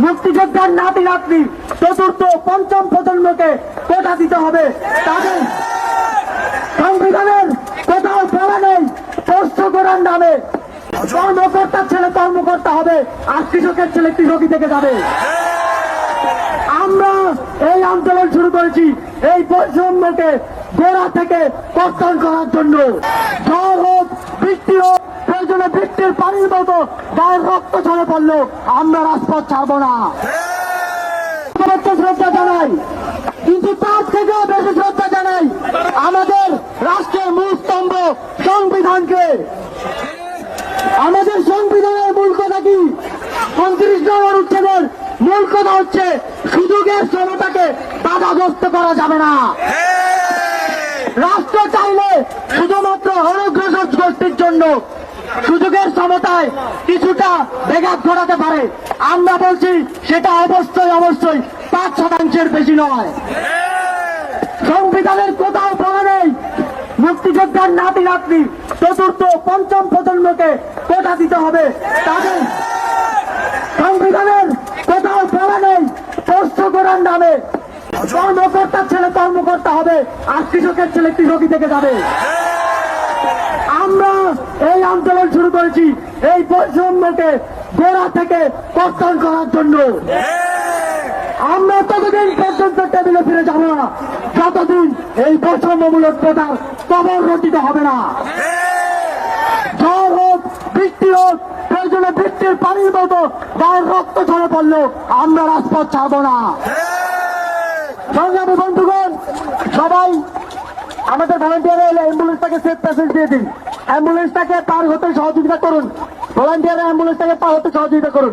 মুক্তিযোদ্ধার নাতি নাতনি চতুর্থ পঞ্চম প্রজন্মকে কোটা দিতে হবে। তাদের সংবিধানের কোথাও বলা নেই পোষ্য করার নামে কর্মকর্তার ছেলে কর্মকর্তা হবে আর কৃষকের ছেলে কৃষকই থেকে যাবে। আমরা এই আন্দোলন শুরু করেছি এই বৈষম্যকে গোড়া থেকে কর্তন করার জন্য। ঝড় হোক, বৃষ্টি হোক, প্রয়োজনে বৃষ্টির পানির মতো গায়ের রক্ত ঝরে পড়লো আমরা রাজপথ ছাড়বো না। শ্রদ্ধা জানাই, কিন্তু তার থেকেও বেশি শ্রদ্ধা জানাই আমাদের রাষ্ট্রের মূল স্তম্ভ সংবিধানকে। আমাদের সংবিধানের মূল কথা কি? 29 নম্বর অনুচ্ছেদের মূল কথা হচ্ছে সুযোগের সমতাকে বাধাগ্রস্ত করা যাবে না। রাষ্ট্র চাইলে শুধুমাত্র অনগ্রসর গোষ্ঠীর জন্য সুযোগের সমতায় কিছুটা ব্যাঘাত ঘটাতে পারে। আমরা বলছি সেটা অবশ্যই 5% বেশি নয়। সংবিধানের কোথাও বলা নেই মুক্তিযোদ্ধার নাতি নাতনি চতুর্থ পঞ্চম প্রজন্মকে কোটা দিতে হবে। তাদের সংবিধানের কোথাও বলা নেই পোষ্য করার নামে কর্মকর্তার ছেলে কর্মকর্তা হবে আর কৃষকের ছেলে কৃষকই থেকে যাবে। আমরা এই আন্দোলন শুরু করেছি এই বৈষম্যকে গোড়া থেকে কর্তন করার জন্য। আমরা ততদিন পর্যন্ত টেবিলে ফিরে যাব না যতদিন এই বৈষম্যমূলক প্রথার কবর রচিত হবে না। ঝড় হোক, বৃষ্টি হোক, প্রয়োজনে বৃষ্টির পানির মতো গায়ের রক্ত ঝরে পড়লো আমরা রাজপথ ছাড়বো না। সংগ্রামী বন্ধুগণ, সবাই আমাদের ভলান্টিয়ার এলে অ্যাম্বুলেন্সটাকে সেফ প্যাসেজ দিয়ে দিন। অ্যাম্বুলেন্সটাকে পার হতে সহযোগিতা করুন। ভলান্টিয়ার অ্যাম্বুলেন্সটাকে পার হতে সহযোগিতা করুন।